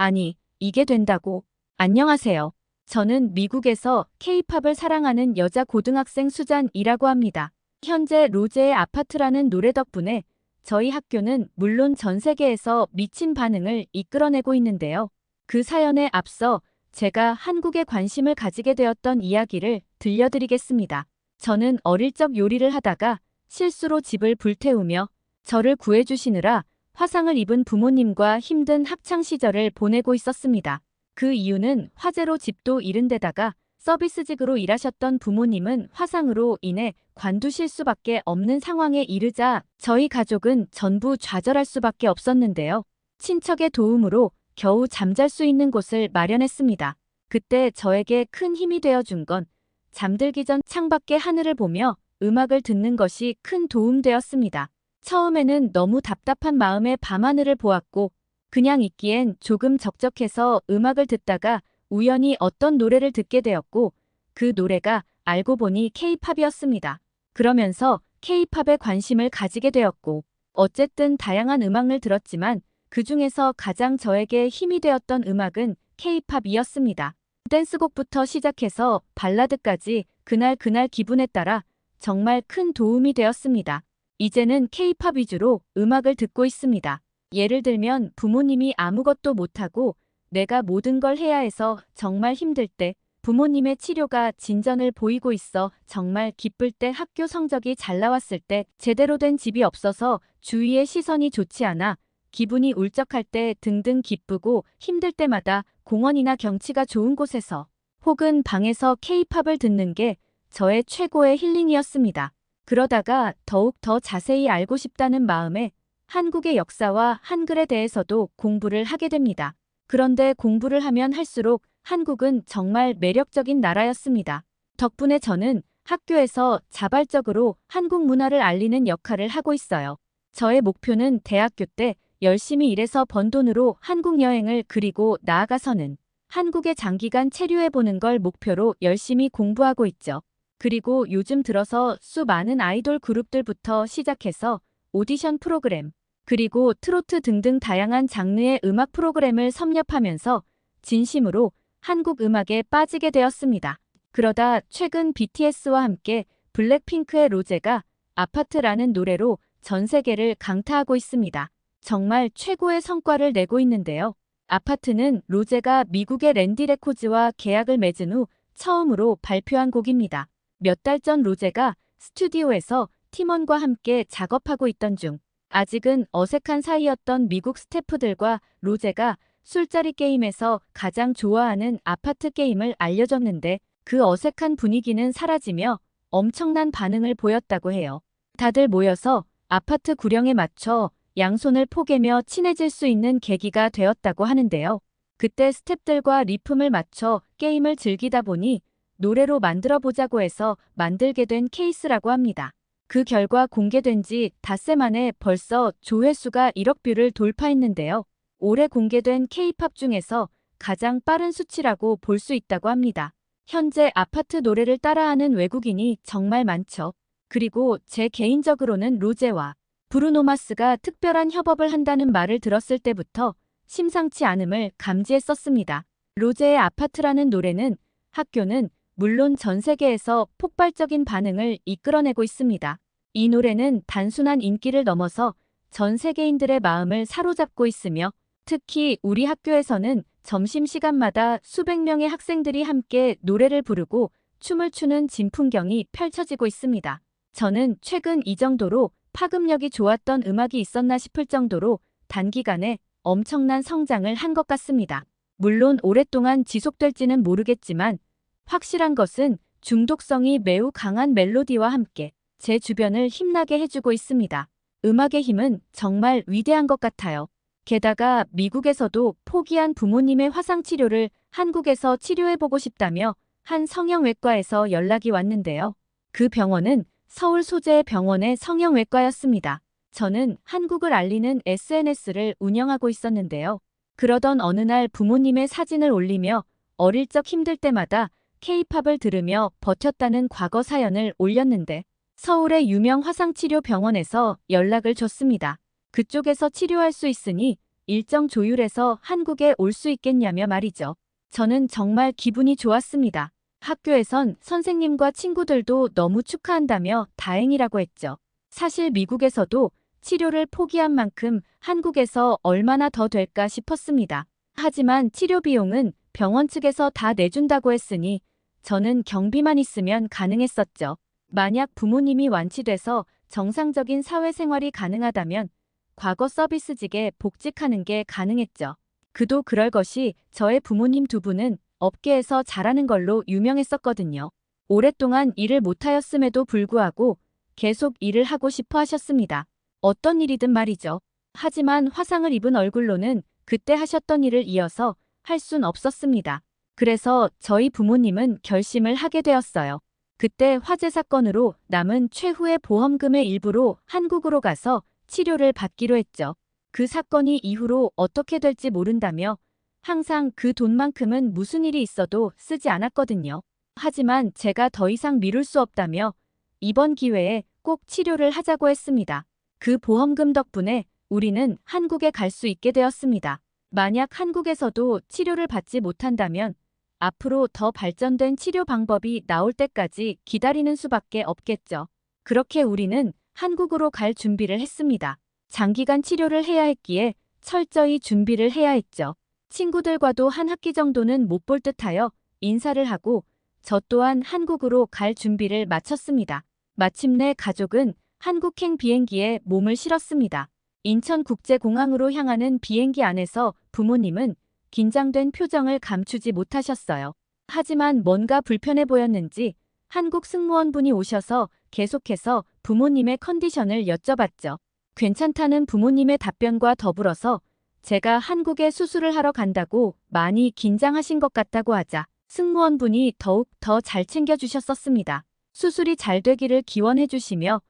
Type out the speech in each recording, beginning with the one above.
아니, 이게 된다고. 안녕하세요. 저는 미국에서 K-팝을 사랑하는 여자 고등학생 수잔이라고 합니다. 현재 로제의 아파트라는 노래 덕분에 저희 학교는 물론 전 세계에서 미친 반응을 이끌어내고 있는데요. 그 사연에 앞서 제가 한국에 관심을 가지게 되었던 이야기를 들려드리겠습니다. 저는 어릴 적 요리를 하다가 실수로 집을 불태우며 저를 구해주시느라 화상을 입은 부모님과 힘든 학창 시절을 보내고 있었습니다. 그 이유는 화재로 집도 잃은 데다가 서비스직으로 일하셨던 부모님은 화상으로 인해 관두실 수밖에 없는 상황에 이르자 저희 가족은 전부 좌절할 수밖에 없었는데요. 친척의 도움으로 겨우 잠잘 수 있는 곳을 마련했습니다. 그때 저에게 큰 힘이 되어준 건 잠들기 전 창밖의 하늘을 보며 음악을 듣는 것이 큰 도움되었습니다. 처음에는 너무 답답한 마음에 밤하늘을 보았고 그냥 있기엔 조금 적적해서 음악을 듣다가 우연히 어떤 노래를 듣게 되었고 그 노래가 알고 보니 K-팝이었습니다. 그러면서 K-팝에 관심을 가지게 되었고 어쨌든 다양한 음악을 들었지만 그 중에서 가장 저에게 힘이 되었던 음악은 K-팝이었습니다. 댄스곡부터 시작해서 발라드까지 그날 기분에 따라 정말 큰 도움이 되었습니다. 이제는 K-팝 위주로 음악을 듣고 있습니다. 예를 들면 부모님이 아무것도 못하고 내가 모든 걸 해야 해서 정말 힘들 때, 부모님의 치료가 진전을 보이고 있어 정말 기쁠 때, 학교 성적이 잘 나왔을 때, 제대로 된 집이 없어서 주위의 시선이 좋지 않아 기분이 울적할 때 등등 기쁘고 힘들 때마다 공원이나 경치가 좋은 곳에서 혹은 방에서 K-팝을 듣는 게 저의 최고의 힐링이었습니다. 그러다가 더욱 더 자세히 알고 싶다는 마음에 한국의 역사와 한글에 대해서도 공부를 하게 됩니다. 그런데 공부를 하면 할수록 한국은 정말 매력적인 나라였습니다. 덕분에 저는 학교에서 자발적으로 한국 문화를 알리는 역할을 하고 있어요. 저의 목표는 대학교 때 열심히 일해서 번 돈으로 한국 여행을, 그리고 나아가서는 한국에 장기간 체류해보는 걸 목표로 열심히 공부하고 있죠. 그리고 요즘 들어서 수많은 아이돌 그룹들부터 시작해서 오디션 프로그램, 그리고 트로트 등등 다양한 장르의 음악 프로그램을 섭렵하면서 진심으로 한국 음악에 빠지게 되었습니다. 그러다 최근 BTS와 함께 블랙핑크의 로제가 아파트라는 노래로 전 세계를 강타하고 있습니다. 정말 최고의 성과를 내고 있는데요. 아파트는 로제가 미국의 랜디 레코즈와 계약을 맺은 후 처음으로 발표한 곡입니다. 몇 달 전 로제가 스튜디오에서 팀원과 함께 작업하고 있던 중 아직은 어색한 사이였던 미국 스태프들과 로제가 술자리 게임에서 가장 좋아하는 아파트 게임을 알려줬는데 그 어색한 분위기는 사라지며 엄청난 반응을 보였다고 해요. 다들 모여서 아파트 구령에 맞춰 양손을 포개며 친해질 수 있는 계기가 되었다고 하는데요. 그때 스태프들과 리듬을 맞춰 게임을 즐기다 보니 노래로 만들어 보자고 해서 만들게 된 케이스라고 합니다. 그 결과 공개된 지 닷새 만에 벌써 조회수가 1억 뷰를 돌파했는데요. 올해 공개된 K-팝 중에서 가장 빠른 수치라고 볼 수 있다고 합니다. 현재 아파트 노래를 따라하는 외국인이 정말 많죠. 그리고 제 개인적으로는 로제와 브루노 마스가 특별한 협업을 한다는 말을 들었을 때부터 심상치 않음을 감지했었습니다. 로제의 아파트라는 노래는 학교는 물론 전 세계에서 폭발적인 반응을 이끌어내고 있습니다. 이 노래는 단순한 인기를 넘어서 전 세계인들의 마음을 사로잡고 있으며 특히 우리 학교에서는 점심시간마다 수백 명의 학생들이 함께 노래를 부르고 춤을 추는 진풍경이 펼쳐지고 있습니다. 저는 최근 이 정도로 파급력이 좋았던 음악이 있었나 싶을 정도로 단기간에 엄청난 성장을 한 것 같습니다. 물론 오랫동안 지속될지는 모르겠지만 확실한 것은 중독성이 매우 강한 멜로디와 함께 제 주변을 힘나게 해주고 있습니다. 음악의 힘은 정말 위대한 것 같아요. 게다가 미국에서도 포기한 부모님의 화상치료를 한국에서 치료해보고 싶다며 한 성형외과에서 연락이 왔는데요. 그 병원은 서울 소재의 병원의 성형외과였습니다. 저는 한국을 알리는 SNS를 운영하고 있었는데요. 그러던 어느 날 부모님의 사진을 올리며 어릴 적 힘들 때마다 K-팝을 들으며 버텼다는 과거 사연을 올렸는데 서울의 유명 화상치료 병원에서 연락을 줬습니다. 그쪽에서 치료할 수 있으니 일정 조율해서 한국에 올 수 있겠냐며 말이죠. 저는 정말 기분이 좋았습니다. 학교에선 선생님과 친구들도 너무 축하한다며 다행이라고 했죠. 사실 미국에서도 치료를 포기한 만큼 한국에서 얼마나 더 될까 싶었습니다. 하지만 치료 비용은 병원 측에서 다 내준다고 했으니 저는 경비만 있으면 가능했었죠. 만약 부모님이 완치돼서 정상적인 사회생활이 가능하다면 과거 서비스직에 복직하는 게 가능했죠. 그도 그럴 것이 저의 부모님 두 분은 업계에서 잘하는 걸로 유명했었거든요. 오랫동안 일을 못하였음에도 불구하고 계속 일을 하고 싶어 하셨습니다. 어떤 일이든 말이죠. 하지만 화상을 입은 얼굴로는 그때 하셨던 일을 이어서 할 순 없었습니다. 그래서 저희 부모님은 결심을 하게 되었어요. 그때 화재 사건으로 남은 최후의 보험금의 일부로 한국으로 가서 치료를 받기로 했죠. 그 사건이 이후로 어떻게 될지 모른다며 항상 그 돈만큼은 무슨 일이 있어도 쓰지 않았거든요. 하지만 제가 더 이상 미룰 수 없다며 이번 기회에 꼭 치료를 하자고 했습니다. 그 보험금 덕분에 우리는 한국에 갈 수 있게 되었습니다. 만약 한국에서도 치료를 받지 못한다면 앞으로 더 발전된 치료 방법이 나올 때까지 기다리는 수밖에 없겠죠. 그렇게 우리는 한국으로 갈 준비를 했습니다. 장기간 치료를 해야 했기에 철저히 준비를 해야 했죠. 친구들과도 한 학기 정도는 못 볼 듯하여 인사를 하고 저 또한 한국으로 갈 준비를 마쳤습니다. 마침내 가족은 한국행 비행기에 몸을 실었습니다. 인천국제공항으로 향하는 비행기 안에서 부모님은 긴장된 표정을 감추지 못하셨어요. 하지만 뭔가 불편해 보였는지 한국 승무원분이 오셔서 계속해서 부모님의 컨디션을 여쭤봤죠. 괜찮다는 부모님의 답변과 더불어서 제가 한국에 수술을 하러 간다고 많이 긴장하신 것 같다고 하자 승무원분이 더욱 더 잘 챙겨주셨었습니다. 수술이 잘 되기를 기원해 주시며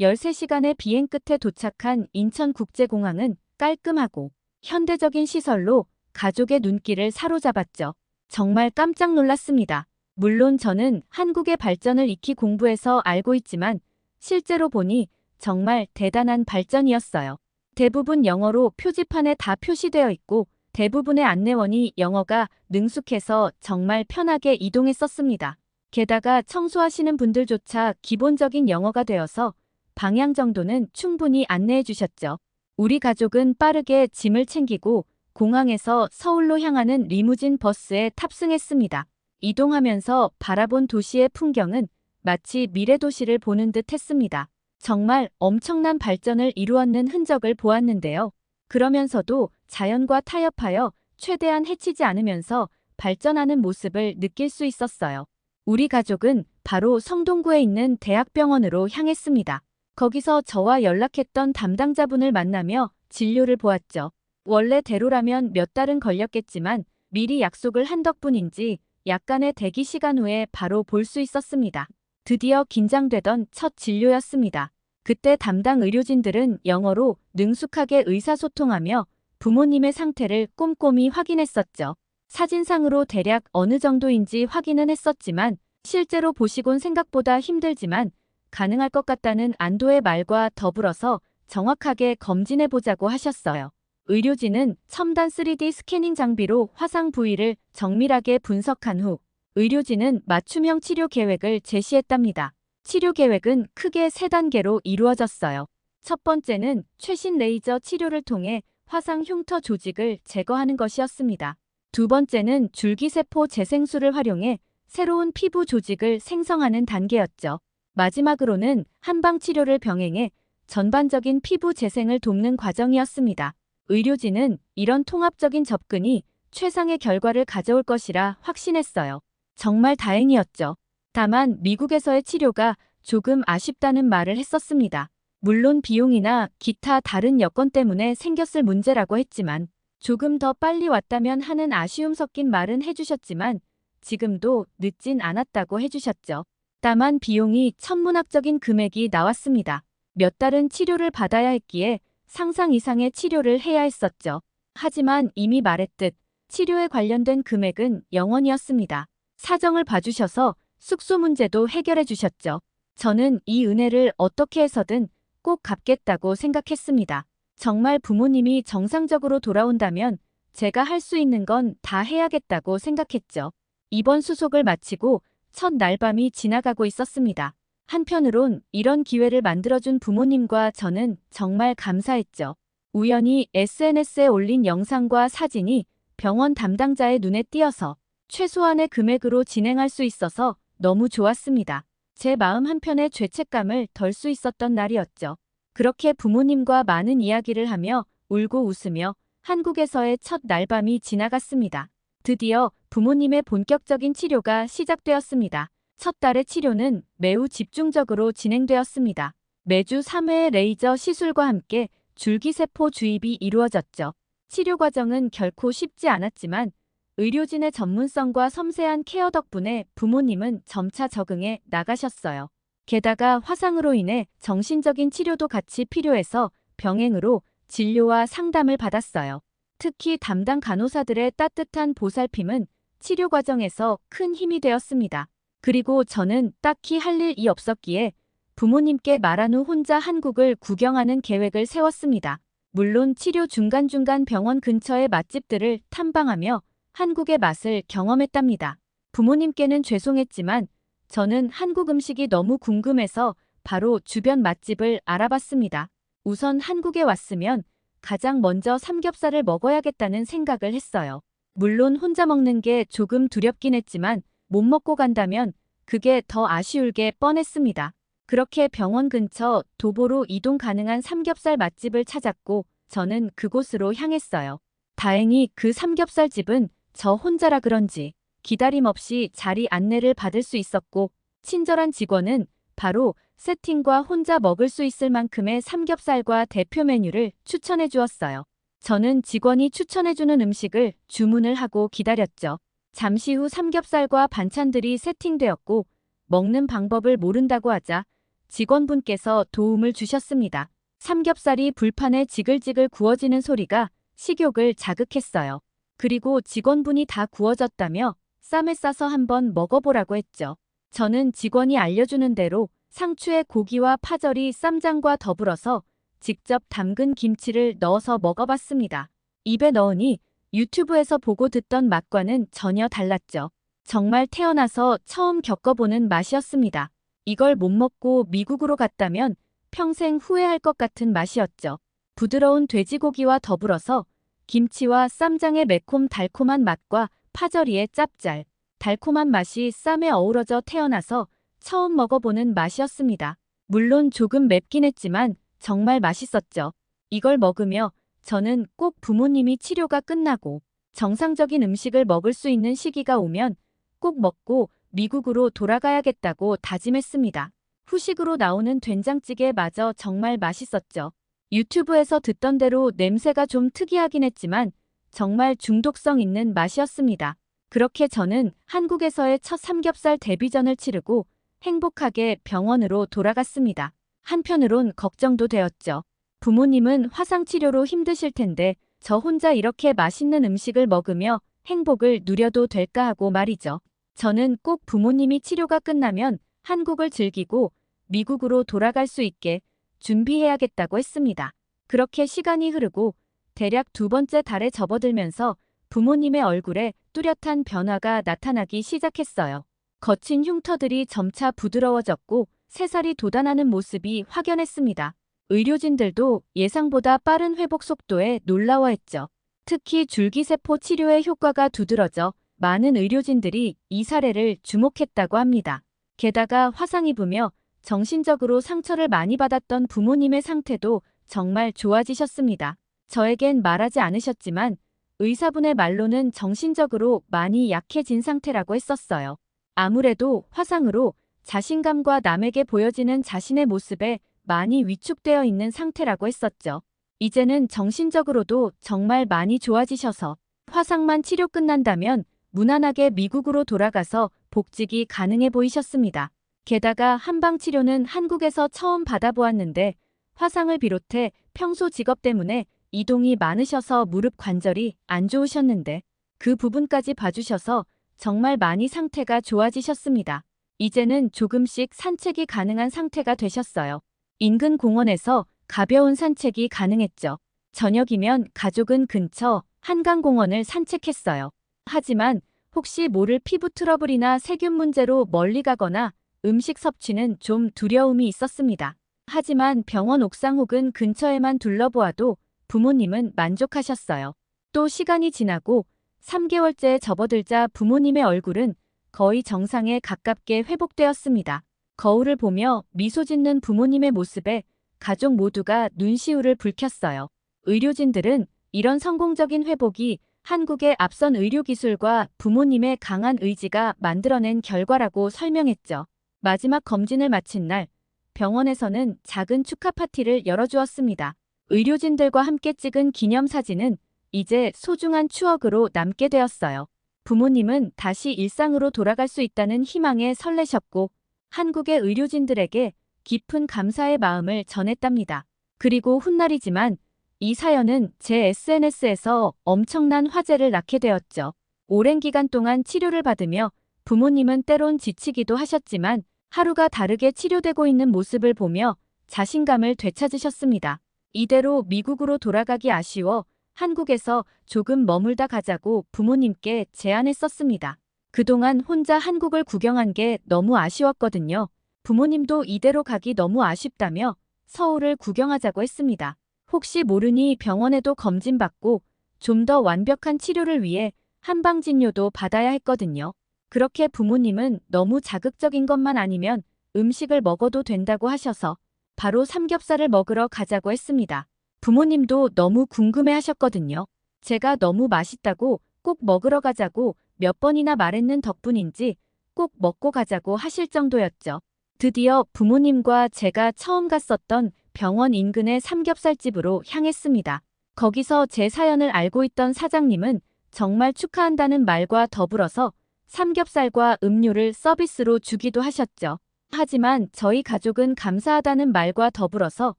13시간의 비행 끝에 도착한 인천국제공항은 깔끔하고 현대적인 시설로 가족의 눈길을 사로잡았죠. 정말 깜짝 놀랐습니다. 물론 저는 한국의 발전을 익히 공부해서 알고 있지만 실제로 보니 정말 대단한 발전이었어요. 대부분 영어로 표지판에 다 표시되어 있고 대부분의 안내원이 영어가 능숙해서 정말 편하게 이동했었습니다. 게다가 청소하시는 분들조차 기본적인 영어가 되어서 방향 정도는 충분히 안내해 주셨죠. 우리 가족은 빠르게 짐을 챙기고 공항에서 서울로 향하는 리무진 버스에 탑승했습니다. 이동하면서 바라본 도시의 풍경은 마치 미래 도시를 보는 듯 했습니다. 정말 엄청난 발전을 이루었는 흔적을 보았는데요. 그러면서도 자연과 타협하여 최대한 해치지 않으면서 발전하는 모습을 느낄 수 있었어요. 우리 가족은 바로 성동구에 있는 대학병원으로 향했습니다. 거기서 저와 연락했던 담당자분을 만나며 진료를 보았죠. 원래대로라면 몇 달은 걸렸겠지만 미리 약속을 한 덕분인지 약간의 대기 시간 후에 바로 볼 수 있었습니다. 드디어 긴장되던 첫 진료였습니다. 그때 담당 의료진들은 영어로 능숙하게 의사소통하며 부모님의 상태를 꼼꼼히 확인했었죠. 사진상으로 대략 어느 정도인지 확인은 했었지만 실제로 보시곤 생각보다 힘들지만 가능할 것 같다는 안도의 말과 더불어서 정확하게 검진해보자고 하셨어요. 의료진은 첨단 3D 스캐닝 장비로 화상 부위를 정밀하게 분석한 후 의료진은 맞춤형 치료 계획을 제시했답니다. 치료 계획은 크게 3단계로 이루어졌어요. 첫 번째는 최신 레이저 치료를 통해 화상 흉터 조직을 제거하는 것이었습니다. 두 번째는 줄기세포 재생술을 활용해 새로운 피부 조직을 생성하는 단계였죠. 마지막으로는 한방 치료를 병행해 전반적인 피부 재생을 돕는 과정이었습니다. 의료진은 이런 통합적인 접근이 최상의 결과를 가져올 것이라 확신했어요. 정말 다행이었죠. 다만 미국에서의 치료가 조금 아쉽다는 말을 했었습니다. 물론 비용이나 기타 다른 여건 때문에 생겼을 문제라고 했지만 조금 더 빨리 왔다면 하는 아쉬움 섞인 말은 해주셨지만 지금도 늦진 않았다고 해주셨죠. 다만 비용이 천문학적인 금액이 나왔습니다. 몇 달은 치료를 받아야 했기에 상상 이상의 치료를 해야 했었죠. 하지만 이미 말했듯 치료에 관련된 금액은 0원이었습니다. 사정을 봐주셔서 숙소 문제도 해결해 주셨죠. 저는 이 은혜를 어떻게 해서든 꼭 갚겠다고 생각했습니다. 정말 부모님이 정상적으로 돌아온다면 제가 할 수 있는 건 다 해야겠다고 생각했죠. 입원 수속을 마치고 첫 날밤이 지나가고 있었습니다. 한편으론 이런 기회를 만들어준 부모님과 저는 정말 감사했죠. 우연히 SNS에 올린 영상과 사진이 병원 담당자의 눈에 띄어서 최소한의 금액으로 진행할 수 있어서 너무 좋았습니다. 제 마음 한편의 죄책감을 덜 수 있었던 날이었죠. 그렇게 부모님과 많은 이야기를 하며 울고 웃으며 한국에서의 첫 날밤이 지나갔습니다. 드디어 부모님의 본격적인 치료가 시작되었습니다. 첫 달의 치료는 매우 집중적으로 진행되었습니다. 매주 3회의 레이저 시술과 함께 줄기세포 주입이 이루어졌죠. 치료 과정은 결코 쉽지 않았지만 의료진의 전문성과 섬세한 케어 덕분에 부모님은 점차 적응해 나가셨어요. 게다가 화상으로 인해 정신적인 치료도 같이 필요해서 병행으로 진료와 상담을 받았어요. 특히 담당 간호사들의 따뜻한 보살핌은 치료 과정에서 큰 힘이 되었습니다. 그리고 저는 딱히 할 일이 없었기에 부모님께 말한 후 혼자 한국을 구경하는 계획을 세웠습니다. 물론 치료 중간중간 병원 근처의 맛집들을 탐방하며 한국의 맛을 경험했답니다. 부모님께는 죄송했지만 저는 한국 음식이 너무 궁금해서 바로 주변 맛집을 알아봤습니다. 우선 한국에 왔으면 가장 먼저 삼겹살을 먹어야겠다는 생각을 했어요. 물론 혼자 먹는 게 조금 두렵긴 했지만 못 먹고 간다면 그게 더 아쉬울 게 뻔했습니다. 그렇게 병원 근처 도보로 이동 가능한 삼겹살 맛집을 찾았고 저는 그곳으로 향했어요. 다행히 그 삼겹살집은 저 혼자라 그런지 기다림 없이 자리 안내를 받을 수 있었고 친절한 직원은 바로 세팅과 혼자 먹을 수 있을 만큼의 삼겹살과 대표 메뉴를 추천해 주었어요. 저는 직원이 추천해주는 음식을 주문을 하고 기다렸죠. 잠시 후 삼겹살과 반찬들이 세팅되었고 먹는 방법을 모른다고 하자 직원분께서 도움을 주셨습니다. 삼겹살이 불판에 지글지글 구워지는 소리가 식욕을 자극했어요. 그리고 직원분이 다 구워졌다며 쌈에 싸서 한번 먹어보라고 했죠. 저는 직원이 알려주는 대로 상추에 고기와 파절이 쌈장과 더불어서 직접 담근 김치를 넣어서 먹어봤습니다. 입에 넣으니 유튜브에서 보고 듣던 맛과는 전혀 달랐죠. 정말 태어나서 처음 겪어보는 맛이었습니다. 이걸 못 먹고 미국으로 갔다면 평생 후회할 것 같은 맛이었죠. 부드러운 돼지고기와 더불어서 김치와 쌈장의 매콤 달콤한 맛과 파절이의 짭짤, 달콤한 맛이 쌈에 어우러져 태어나서 처음 먹어보는 맛이었습니다. 물론 조금 맵긴 했지만 정말 맛있었죠. 이걸 먹으며 저는 꼭 부모님이 치료가 끝나고 정상적인 음식을 먹을 수 있는 시기가 오면 꼭 먹고 미국으로 돌아가야겠다고 다짐했습니다. 후식으로 나오는 된장찌개마저 정말 맛있었죠. 유튜브에서 듣던 대로 냄새가 좀 특이하긴 했지만 정말 중독성 있는 맛이었습니다. 그렇게 저는 한국에서의 첫 삼겹살 데뷔전을 치르고 행복하게 병원으로 돌아갔습니다. 한편으론 걱정도 되었죠. 부모님은 화상치료로 힘드실 텐데 저 혼자 이렇게 맛있는 음식을 먹으며 행복을 누려도 될까 하고 말이죠. 저는 꼭 부모님이 치료가 끝나면 한국을 즐기고 미국으로 돌아갈 수 있게 준비해야겠다고 했습니다. 그렇게 시간이 흐르고 대략 두 번째 달에 접어들면서 부모님의 얼굴에 뚜렷한 변화가 나타나기 시작했어요. 거친 흉터들이 점차 부드러워졌고 새살이 돋아나는 모습이 확연했습니다. 의료진들도 예상보다 빠른 회복 속도에 놀라워했죠. 특히 줄기세포 치료의 효과가 두드러져 많은 의료진들이 이 사례를 주목했다고 합니다. 게다가 화상 입으며 정신적으로 상처를 많이 받았던 부모님의 상태도 정말 좋아지셨습니다. 저에겐 말하지 않으셨지만 의사분의 말로는 정신적으로 많이 약해진 상태라고 했었어요. 아무래도 화상으로 자신감과 남에게 보여지는 자신의 모습에 많이 위축되어 있는 상태라고 했었죠. 이제는 정신적으로도 정말 많이 좋아지셔서 화상만 치료 끝난다면 무난하게 미국으로 돌아가서 복직이 가능해 보이셨습니다. 게다가 한방치료는 한국에서 처음 받아보았는데 화상을 비롯해 평소 직업 때문에 이동이 많으셔서 무릎 관절이 안 좋으셨는데 그 부분까지 봐주셔서 정말 많이 상태가 좋아지셨습니다. 이제는 조금씩 산책이 가능한 상태가 되셨어요. 인근 공원에서 가벼운 산책이 가능했죠. 저녁이면 가족은 근처 한강공원을 산책했어요. 하지만 혹시 모를 피부 트러블이나 세균 문제로 멀리 가거나 음식 섭취는 좀 두려움이 있었습니다. 하지만 병원 옥상 혹은 근처에만 둘러보아도 부모님은 만족하셨어요. 또 시간이 지나고 3개월째에 접어들자 부모님의 얼굴은 거의 정상에 가깝게 회복되었습니다. 거울을 보며 미소 짓는 부모님의 모습에 가족 모두가 눈시울을 붉혔어요. 의료진들은 이런 성공적인 회복이 한국의 앞선 의료기술과 부모님의 강한 의지가 만들어낸 결과라고 설명했죠. 마지막 검진을 마친 날, 병원에서는 작은 축하 파티를 열어주었습니다. 의료진들과 함께 찍은 기념사진은 이제 소중한 추억으로 남게 되었어요. 부모님은 다시 일상으로 돌아갈 수 있다는 희망에 설레셨고, 한국의 의료진들에게 깊은 감사의 마음을 전했답니다. 그리고 훗날이지만 이 사연은 제 SNS에서 엄청난 화제를 낳게 되었죠. 오랜 기간 동안 치료를 받으며 부모님은 때론 지치기도 하셨지만 하루가 다르게 치료되고 있는 모습을 보며 자신감을 되찾으셨습니다. 이대로 미국으로 돌아가기 아쉬워 한국에서 조금 머물다 가자고 부모님께 제안했었습니다. 그동안 혼자 한국을 구경한 게 너무 아쉬웠거든요. 부모님도 이대로 가기 너무 아쉽다며 서울을 구경하자고 했습니다. 혹시 모르니 병원에도 검진받고 좀 더 완벽한 치료를 위해 한방진료도 받아야 했거든요. 그렇게 부모님은 너무 자극적인 것만 아니면 음식을 먹어도 된다고 하셔서 바로 삼겹살을 먹으러 가자고 했습니다. 부모님도 너무 궁금해 하셨거든요. 제가 너무 맛있다고 꼭 먹으러 가자고 몇 번이나 말했는 덕분인지 꼭 먹고 가자고 하실 정도였죠. 드디어 부모님과 제가 처음 갔었던 병원 인근의 삼겹살집으로 향했습니다. 거기서 제 사연을 알고 있던 사장님은 정말 축하한다는 말과 더불어서 삼겹살과 음료를 서비스로 주기도 하셨죠. 하지만 저희 가족은 감사하다는 말과 더불어서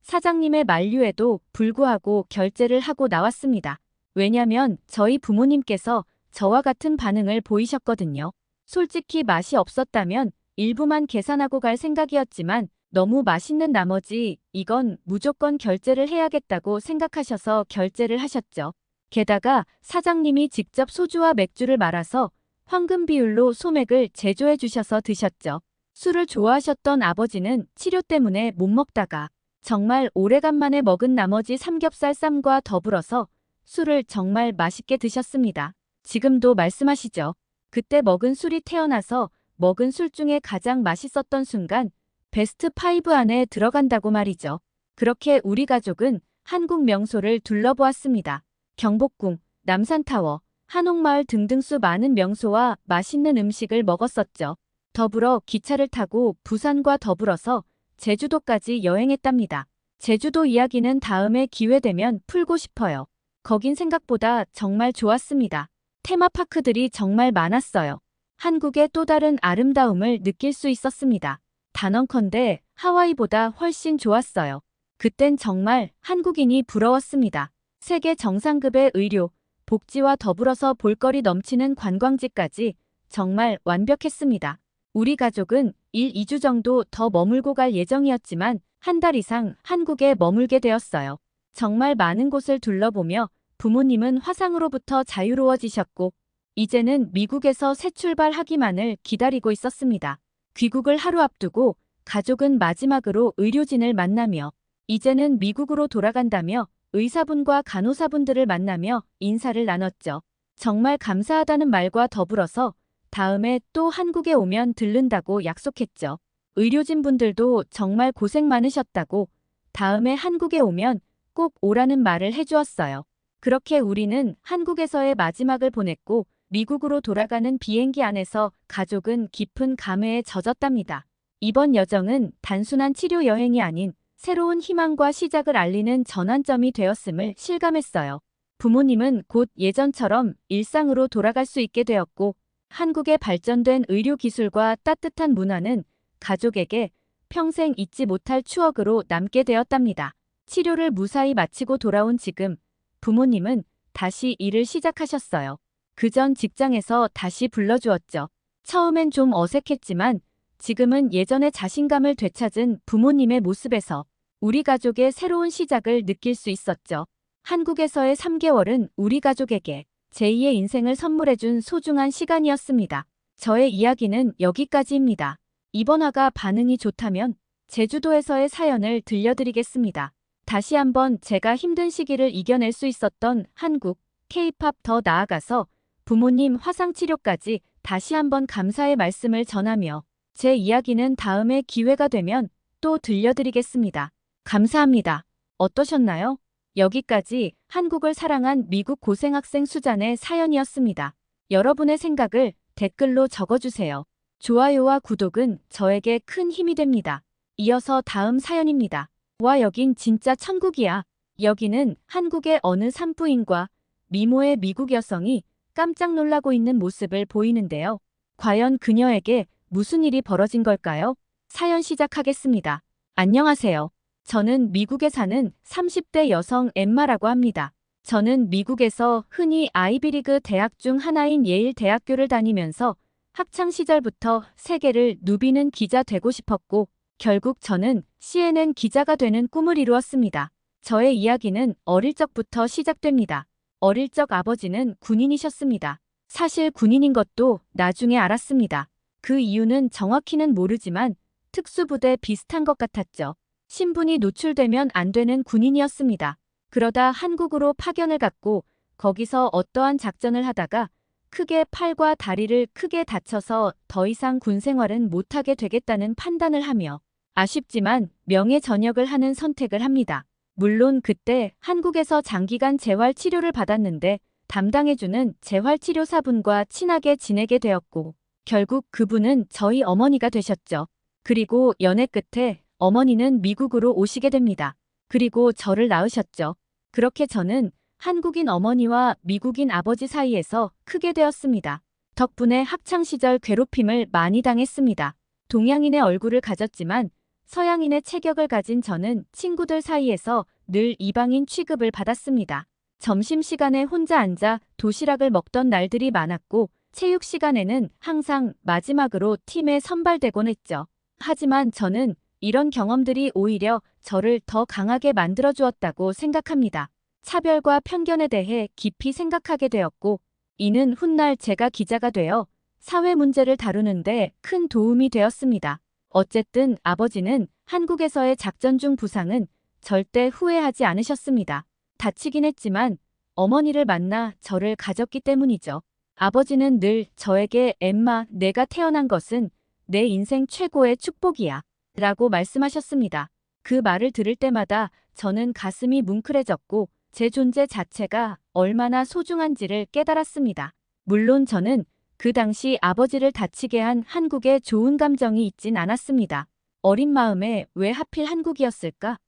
사장님의 만류에도 불구하고 결제를 하고 나왔습니다. 왜냐면 저희 부모님께서 저와 같은 반응을 보이셨거든요. 솔직히 맛이 없었다면 일부만 계산하고 갈 생각이었지만 너무 맛있는 나머지 이건 무조건 결제를 해야겠다고 생각하셔서 결제를 하셨죠. 게다가 사장님이 직접 소주와 맥주를 말아서 황금 비율로 소맥을 제조해 주셔서 드셨죠. 술을 좋아하셨던 아버지는 치료 때문에 못 먹다가 정말 오래간만에 먹은 나머지 삼겹살 쌈과 더불어서 술을 정말 맛있게 드셨습니다. 지금도 말씀하시죠. 그때 먹은 술이 태어나서 먹은 술 중에 가장 맛있었던 순간 베스트 5 안에 들어간다고 말이죠. 그렇게 우리 가족은 한국 명소를 둘러보았습니다. 경복궁, 남산타워, 한옥마을 등등 수 많은 명소와 맛있는 음식을 먹었었죠. 더불어 기차를 타고 부산과 더불어서 제주도까지 여행했답니다. 제주도 이야기는 다음에 기회되면 풀고 싶어요. 거긴 생각보다 정말 좋았습니다. 테마파크들이 정말 많았어요. 한국의 또 다른 아름다움을 느낄 수 있었습니다. 단언컨대 하와이보다 훨씬 좋았어요. 그땐 정말 한국인이 부러웠습니다. 세계 정상급의 의료, 복지와 더불어서 볼거리 넘치는 관광지까지 정말 완벽했습니다. 우리 가족은 1, 2주 정도 더 머물고 갈 예정이었지만 한 달 이상 한국에 머물게 되었어요. 정말 많은 곳을 둘러보며 부모님은 화상으로부터 자유로워지셨고 이제는 미국에서 새 출발하기만을 기다리고 있었습니다. 귀국을 하루 앞두고 가족은 마지막으로 의료진을 만나며 이제는 미국으로 돌아간다며 의사분과 간호사분들을 만나며 인사를 나눴죠. 정말 감사하다는 말과 더불어서 다음에 또 한국에 오면 들른다고 약속했죠. 의료진분들도 정말 고생 많으셨다고 다음에 한국에 오면 꼭 오라는 말을 해주었어요. 그렇게 우리는 한국에서의 마지막을 보냈고 미국으로 돌아가는 비행기 안에서 가족은 깊은 감회에 젖었답니다. 이번 여정은 단순한 치료 여행이 아닌 새로운 희망과 시작을 알리는 전환점이 되었음을 실감했어요. 부모님은 곧 예전처럼 일상으로 돌아갈 수 있게 되었고 한국의 발전된 의료 기술과 따뜻한 문화는 가족에게 평생 잊지 못할 추억으로 남게 되었답니다. 치료를 무사히 마치고 돌아온 지금 부모님은 다시 일을 시작하셨어요. 그전 직장에서 다시 불러주었죠. 처음엔 좀 어색했지만 지금은 예전의 자신감을 되찾은 부모님의 모습에서 우리 가족의 새로운 시작을 느낄 수 있었죠. 한국에서의 3개월은 우리 가족에게 제2의 인생을 선물해준 소중한 시간이었습니다. 저의 이야기는 여기까지입니다. 이번 화가 반응이 좋다면 제주도에서의 사연을 들려드리겠습니다. 다시 한번 제가 힘든 시기를 이겨낼 수 있었던 한국, K-팝 더 나아가서 부모님 화상치료까지 다시 한번 감사의 말씀을 전하며 제 이야기는 다음에 기회가 되면 또 들려드리겠습니다. 감사합니다. 어떠셨나요? 여기까지 한국을 사랑한 미국 고생학생 수잔의 사연이었습니다. 여러분의 생각을 댓글로 적어주세요. 좋아요와 구독은 저에게 큰 힘이 됩니다. 이어서 다음 사연입니다. 와, 여긴 진짜 천국이야. 여기는 한국의 어느 산부인과 미모의 미국 여성이 깜짝 놀라고 있는 모습을 보이는데요. 과연 그녀에게 무슨 일이 벌어진 걸까요? 사연 시작하겠습니다. 안녕하세요. 저는 미국에 사는 30대 여성 엠마라고 합니다. 저는 미국에서 흔히 아이비리그 대학 중 하나인 예일 대학교를 다니면서 학창 시절부터 세계를 누비는 기자 되고 싶었고 결국 저는 CNN 기자가 되는 꿈을 이루었습니다. 저의 이야기는 어릴 적부터 시작됩니다. 어릴 적 아버지는 군인이셨습니다. 사실 군인인 것도 나중에 알았습니다. 그 이유는 정확히는 모르지만 특수부대 비슷한 것 같았죠. 신분이 노출되면 안 되는 군인이었습니다. 그러다 한국으로 파견을 갔고 거기서 어떠한 작전을 하다가 크게 팔과 다리를 크게 다쳐서 더 이상 군 생활은 못하게 되겠다는 판단을 하며 아쉽지만 명예 전역을 하는 선택을 합니다. 물론 그때 한국에서 장기간 재활 치료를 받았는데 담당해주는 재활치료사분과 친하게 지내게 되었고 결국 그분은 저희 어머니가 되셨죠. 그리고 연애 끝에 어머니는 미국으로 오시게 됩니다. 그리고 저를 낳으셨죠. 그렇게 저는 한국인 어머니와 미국인 아버지 사이에서 크게 되었습니다. 덕분에 학창시절 괴롭힘을 많이 당했습니다. 동양인의 얼굴을 가졌지만 서양인의 체격을 가진 저는 친구들 사이에서 늘 이방인 취급을 받았습니다. 점심시간에 혼자 앉아 도시락을 먹던 날들이 많았고 체육 시간에는 항상 마지막으로 팀에 선발되곤 했죠. 하지만 저는 이런 경험들이 오히려 저를 더 강하게 만들어주었다고 생각합니다. 차별과 편견에 대해 깊이 생각하게 되었고 이는 훗날 제가 기자가 되어 사회 문제를 다루는데 큰 도움이 되었습니다. 어쨌든 아버지는 한국에서의 작전 중 부상은 절대 후회하지 않으셨습니다. 다치긴 했지만 어머니를 만나 저를 가졌기 때문이죠. 아버지는 늘 저에게 엠마, 내가 태어난 것은 내 인생 최고의 축복이야 라고 말씀하셨습니다. 그 말을 들을 때마다 저는 가슴이 뭉클해졌고 제 존재 자체가 얼마나 소중한지를 깨달았습니다. 물론 저는 그 당시 아버지를 다치게 한 한국에 좋은 감정이 있진 않았습니다. 어린 마음에 왜 하필 한국이었을까?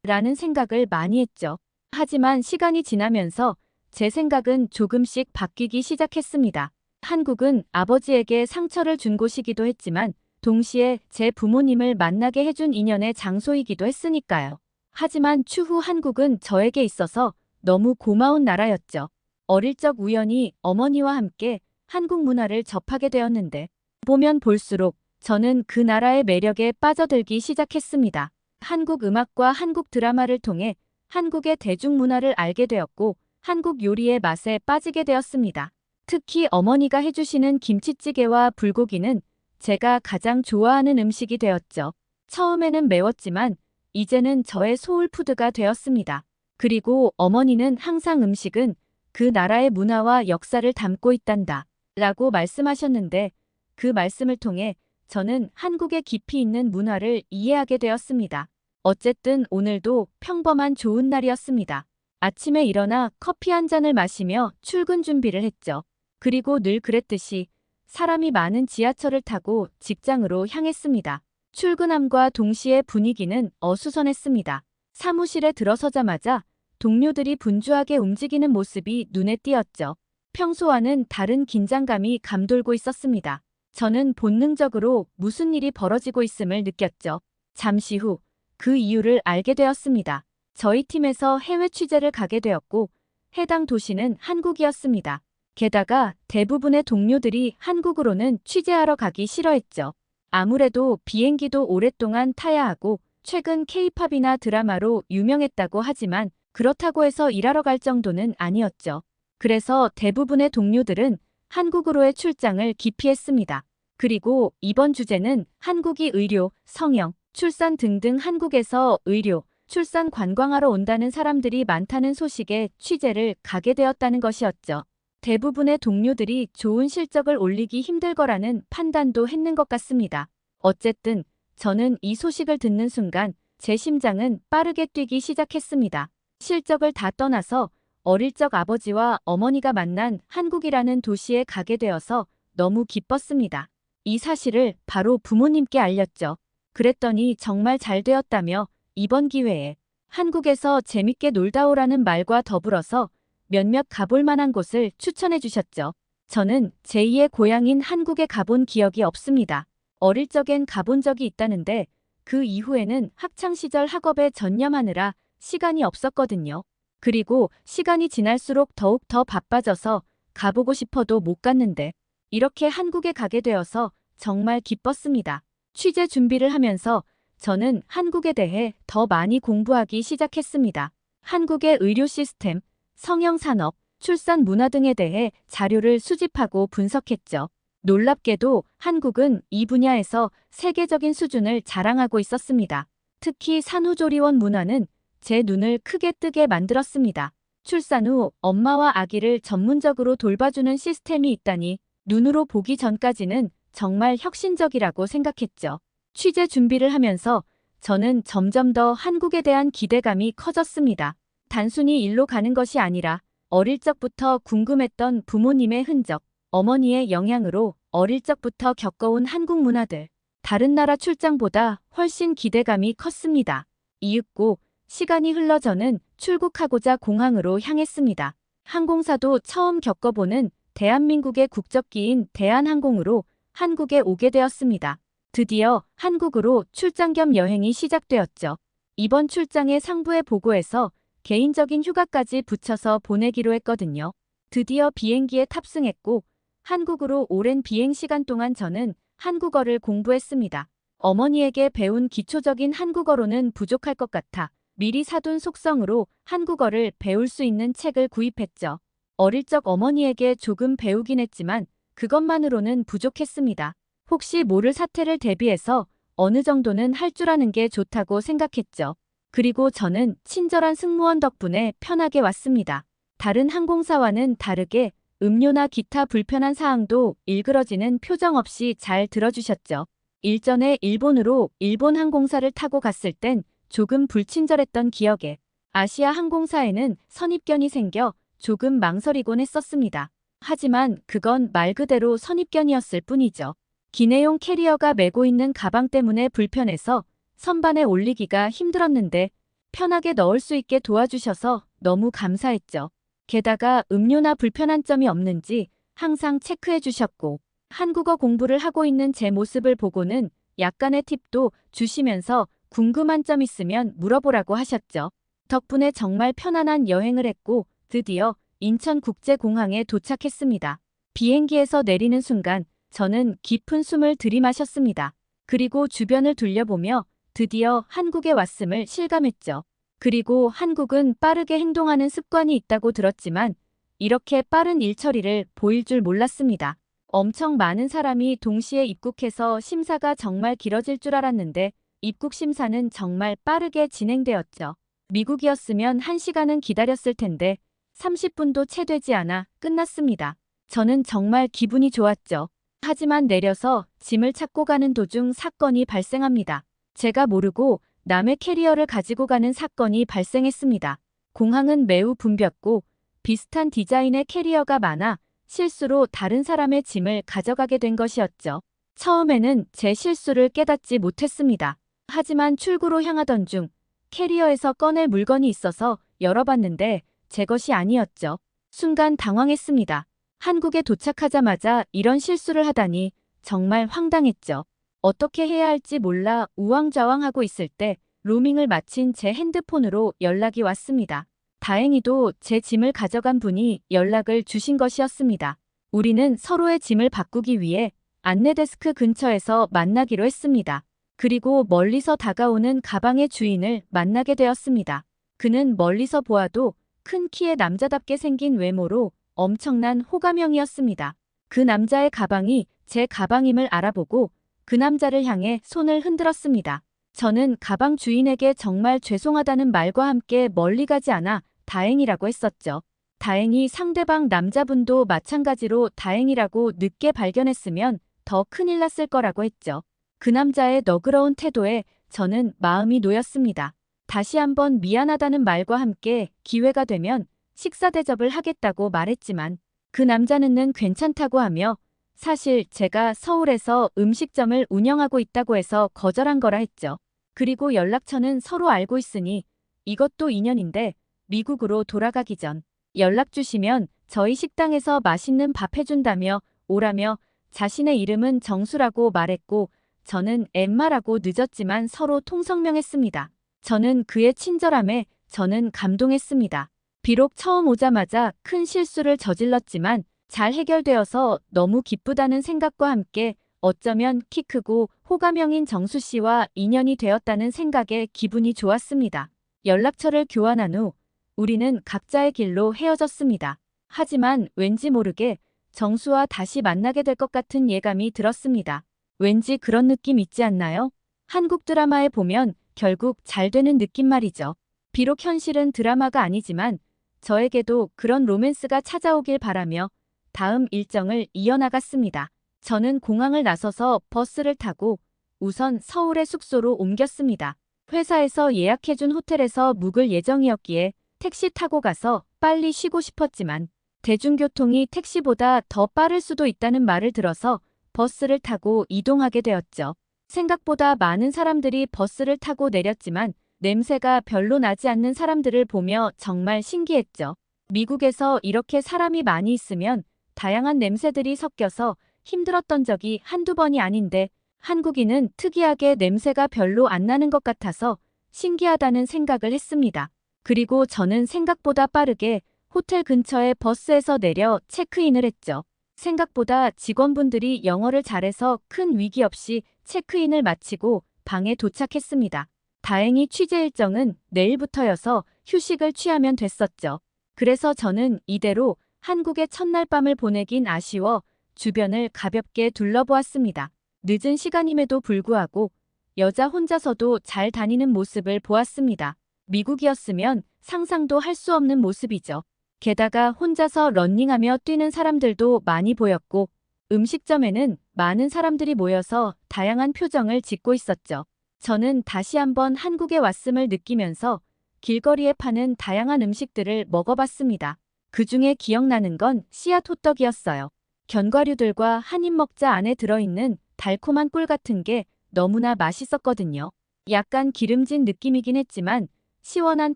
라는 생각을 많이 했죠. 하지만 시간이 지나면서 제 생각은 조금씩 바뀌기 시작했습니다. 한국은 아버지에게 상처를 준 곳이기도 했지만 동시에 제 부모님을 만나게 해준 인연의 장소이기도 했으니까요. 하지만 추후 한국은 저에게 있어서 너무 고마운 나라였죠. 어릴 적 우연히 어머니와 함께 한국 문화를 접하게 되었는데 보면 볼수록 저는 그 나라의 매력에 빠져들기 시작했습니다. 한국 음악과 한국 드라마를 통해 한국의 대중문화를 알게 되었고 한국 요리의 맛에 빠지게 되었습니다. 특히 어머니가 해주시는 김치찌개와 불고기는 제가 가장 좋아하는 음식이 되었죠. 처음에는 매웠지만 이제는 저의 소울푸드가 되었습니다. 그리고 어머니는 항상 음식은 그 나라의 문화와 역사를 담고 있단다 라고 말씀하셨는데 그 말씀을 통해 저는 한국의 깊이 있는 문화를 이해하게 되었습니다. 어쨌든 오늘도 평범한 좋은 날이었습니다. 아침에 일어나 커피 한 잔을 마시며 출근 준비를 했죠. 그리고 늘 그랬듯이 사람이 많은 지하철을 타고 직장으로 향했습니다. 출근함과 동시에 분위기는 어수선했습니다. 사무실에 들어서자마자 동료들이 분주하게 움직이는 모습이 눈에 띄었죠. 평소와는 다른 긴장감이 감돌고 있었습니다. 저는 본능적으로 무슨 일이 벌어지고 있음을 느꼈죠. 잠시 후 그 이유를 알게 되었습니다. 저희 팀에서 해외 취재를 가게 되었고 해당 도시는 한국이었습니다. 게다가 대부분의 동료들이 한국으로는 취재하러 가기 싫어했죠. 아무래도 비행기도 오랫동안 타야 하고 최근 K-팝이나 드라마로 유명했다고 하지만 그렇다고 해서 일하러 갈 정도는 아니었죠. 그래서 대부분의 동료들은 한국으로의 출장을 기피했습니다. 그리고 이번 주제는 한국이 의료, 성형, 출산 등등 한국에서 의료, 출산 관광하러 온다는 사람들이 많다는 소식에 취재를 가게 되었다는 것이었죠. 대부분의 동료들이 좋은 실적을 올리기 힘들 거라는 판단도 했는 것 같습니다. 어쨌든 저는 이 소식을 듣는 순간 제 심장은 빠르게 뛰기 시작했습니다. 실적을 다 떠나서 어릴 적 아버지와 어머니가 만난 한국이라는 도시에 가게 되어서 너무 기뻤습니다. 이 사실을 바로 부모님께 알렸죠. 그랬더니 정말 잘 되었다며 이번 기회에 한국에서 재밌게 놀다 오라는 말과 더불어서 몇몇 가볼 만한 곳을 추천해 주셨죠. 저는 제2의 고향인 한국에 가본 기억이 없습니다. 어릴 적엔 가본 적이 있다는데 그 이후에는 학창시절 학업에 전념하느라 시간이 없었거든요. 그리고 시간이 지날수록 더욱 더 바빠져서 가보고 싶어도 못 갔는데 이렇게 한국에 가게 되어서 정말 기뻤습니다. 취재 준비를 하면서 저는 한국에 대해 더 많이 공부하기 시작했습니다. 한국의 의료 시스템, 성형산업, 출산 문화 등에 대해 자료를 수집하고 분석했죠. 놀랍게도 한국은 이 분야에서 세계적인 수준을 자랑하고 있었습니다. 특히 산후조리원 문화는 제 눈을 크게 뜨게 만들었습니다. 출산 후 엄마와 아기를 전문적으로 돌봐주는 시스템이 있다니 눈으로 보기 전까지는 정말 혁신적이라고 생각했죠. 취재 준비를 하면서 저는 점점 더 한국에 대한 기대감이 커졌습니다. 단순히 일로 가는 것이 아니라 어릴 적부터 궁금했던 부모님의 흔적, 어머니의 영향으로 어릴 적부터 겪어온 한국 문화들, 다른 나라 출장보다 훨씬 기대감이 컸습니다. 이윽고 시간이 흘러 저는 출국하고자 공항으로 향했습니다. 항공사도 처음 겪어보는 대한민국의 국적기인 대한항공으로 한국에 오게 되었습니다. 드디어 한국으로 출장 겸 여행이 시작되었죠. 이번 출장의 상부에 보고해서 개인적인 휴가까지 붙여서 보내기로 했거든요. 드디어 비행기에 탑승했고 한국으로 오랜 비행 시간 동안 저는 한국어를 공부했습니다. 어머니에게 배운 기초적인 한국어로는 부족할 것 같아 미리 사둔 속성으로 한국어를 배울 수 있는 책을 구입했죠. 어릴 적 어머니에게 조금 배우긴 했지만 그것만으로는 부족했습니다. 혹시 모를 사태를 대비해서 어느 정도는 할 줄 아는 게 좋다고 생각했죠. 그리고 저는 친절한 승무원 덕분에 편하게 왔습니다. 다른 항공사와는 다르게 음료나 기타 불편한 사항도 일그러지는 표정 없이 잘 들어주셨죠. 일전에 일본으로 일본 항공사를 타고 갔을 땐 조금 불친절했던 기억에 아시아 항공사에는 선입견이 생겨 조금 망설이곤 했었습니다. 하지만 그건 말 그대로 선입견이었을 뿐이죠. 기내용 캐리어가 메고 있는 가방 때문에 불편해서 선반에 올리기가 힘들었는데 편하게 넣을 수 있게 도와주셔서 너무 감사했죠. 게다가 음료나 불편한 점이 없는지 항상 체크해 주셨고 한국어 공부를 하고 있는 제 모습을 보고는 약간의 팁도 주시면서 궁금한 점 있으면 물어보라고 하셨죠. 덕분에 정말 편안한 여행을 했고 드디어 인천국제공항에 도착했습니다. 비행기에서 내리는 순간 저는 깊은 숨을 들이마셨습니다. 그리고 주변을 둘러보며 드디어 한국에 왔음을 실감했죠. 그리고 한국은 빠르게 행동하는 습관이 있다고 들었지만 이렇게 빠른 일처리를 보일 줄 몰랐습니다. 엄청 많은 사람이 동시에 입국해서 심사가 정말 길어질 줄 알았는데 입국 심사는 정말 빠르게 진행되었죠. 미국이었으면 1시간은 기다렸을 텐데 30분도 채 되지 않아 끝났습니다. 저는 정말 기분이 좋았죠. 하지만 내려서 짐을 찾고 가는 도중 사건이 발생합니다. 제가 모르고 남의 캐리어를 가지고 가는 사건이 발생했습니다. 공항은 매우 붐볐고 비슷한 디자인의 캐리어가 많아 실수로 다른 사람의 짐을 가져가게 된 것이었죠. 처음에는 제 실수를 깨닫지 못했습니다. 하지만 출구로 향하던 중 캐리어에서 꺼낼 물건이 있어서 열어봤는데 제 것이 아니었죠. 순간 당황했습니다. 한국에 도착하자마자 이런 실수를 하다니 정말 황당했죠. 어떻게 해야 할지 몰라 우왕좌왕하고 있을 때 로밍을 마친 제 핸드폰으로 연락이 왔습니다. 다행히도 제 짐을 가져간 분이 연락을 주신 것이었습니다. 우리는 서로의 짐을 바꾸기 위해 안내데스크 근처에서 만나기로 했습니다. 그리고 멀리서 다가오는 가방의 주인을 만나게 되었습니다. 그는 멀리서 보아도 큰 키에 남자답게 생긴 외모로 엄청난 호감형이었습니다. 그 남자의 가방이 제 가방임을 알아보고 그 남자를 향해 손을 흔들었습니다. 저는 가방 주인에게 정말 죄송하다는 말과 함께 멀리 가지 않아 다행이라고 했었죠. 다행히 상대방 남자분도 마찬가지로 다행이라고 늦게 발견했으면 더 큰일 났을 거라고 했죠. 그 남자의 너그러운 태도에 저는 마음이 놓였습니다. 다시 한번 미안하다는 말과 함께 기회가 되면 식사 대접을 하겠다고 말했지만 그 남자는 괜찮다고 하며 사실 제가 서울에서 음식점을 운영하고 있다고 해서 거절한 거라 했죠. 그리고 연락처는 서로 알고 있으니 이것도 인연인데 미국으로 돌아가기 전 연락 주시면 저희 식당에서 맛있는 밥 해준다며 오라며 자신의 이름은 정수라고 말했고 저는 엠마라고 늦었지만 서로 통성명했습니다. 저는 그의 친절함에 저는 감동했습니다. 비록 처음 오자마자 큰 실수를 저질렀지만 잘 해결되어서 너무 기쁘다는 생각과 함께 어쩌면 키 크고 호감형인 정수 씨와 인연이 되었다는 생각에 기분이 좋았습니다. 연락처를 교환한 후 우리는 각자의 길로 헤어졌습니다. 하지만 왠지 모르게 정수와 다시 만나게 될 것 같은 예감이 들었습니다. 왠지 그런 느낌 있지 않나요? 한국 드라마에 보면 결국 잘 되는 느낌 말이죠. 비록 현실은 드라마가 아니지만 저에게도 그런 로맨스가 찾아오길 바라며 다음 일정을 이어나갔습니다. 저는 공항을 나서서 버스를 타고 우선 서울의 숙소로 옮겼습니다. 회사에서 예약해준 호텔에서 묵을 예정이었기에 택시 타고 가서 빨리 쉬고 싶었지만 대중교통이 택시보다 더 빠를 수도 있다는 말을 들어서 버스를 타고 이동하게 되었죠. 생각보다 많은 사람들이 버스를 타고 내렸지만 냄새가 별로 나지 않는 사람들을 보며 정말 신기했죠. 미국에서 이렇게 사람이 많이 있으면 다양한 냄새들이 섞여서 힘들었던 적이 한두 번이 아닌데 한국인은 특이하게 냄새가 별로 안 나는 것 같아서 신기하다는 생각을 했습니다. 그리고 저는 생각보다 빠르게 호텔 근처의 버스에서 내려 체크인을 했죠. 생각보다 직원분들이 영어를 잘해서 큰 위기 없이 체크인을 마치고 방에 도착했습니다. 다행히 취재 일정은 내일부터여서 휴식을 취하면 됐었죠. 그래서 저는 이대로 한국의 첫날 밤을 보내긴 아쉬워 주변을 가볍게 둘러보았습니다. 늦은 시간임에도 불구하고 여자 혼자서도 잘 다니는 모습을 보았습니다. 미국이었으면 상상도 할 수 없는 모습이죠. 게다가 혼자서 런닝하며 뛰는 사람들도 많이 보였고 음식점에는 많은 사람들이 모여서 다양한 표정을 짓고 있었죠. 저는 다시 한번 한국에 왔음을 느끼면서 길거리에 파는 다양한 음식들을 먹어봤습니다. 그중에 기억나는 건 씨앗 호떡이었어요. 견과류들과 한입 먹자 안에 들어있는 달콤한 꿀 같은 게 너무나 맛있었거든요. 약간 기름진 느낌이긴 했지만 시원한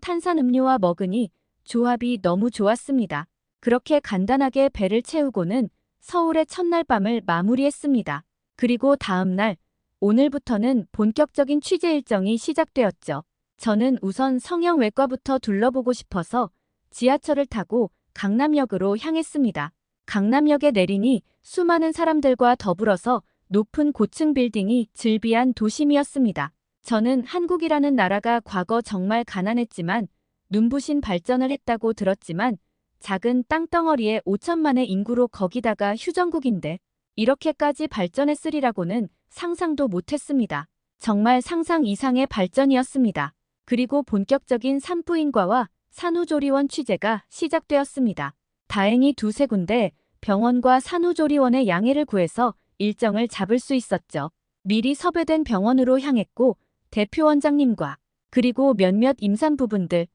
탄산음료와 먹으니 조합이 너무 좋았습니다. 그렇게 간단하게 배를 채우고는 서울의 첫날 밤을 마무리했습니다. 그리고 다음 날, 오늘부터는 본격적인 취재 일정이 시작되었죠. 저는 우선 성형외과부터 둘러보고 싶어서 지하철을 타고 강남역으로 향했습니다. 강남역에 내리니 수많은 사람들과 더불어서 높은 고층 빌딩이 즐비한 도심이었습니다. 저는 한국이라는 나라가 과거 정말 가난했지만 눈부신 발전을 했다고 들었지만 작은 땅덩어리에 5천만의 인구로 거기다가 휴전국인데 이렇게까지 발전했으리라고는 상상도 못했습니다. 정말 상상 이상의 발전이었습니다. 그리고 본격적인 산부인과와 산후조리원 취재가 시작되었습니다. 다행히 두세 군데 병원과 산후조리원의 양해를 구해서 일정을 잡을 수 있었죠. 미리 섭외된 병원으로 향했고 대표 원장님과 그리고 몇몇 임산부분들,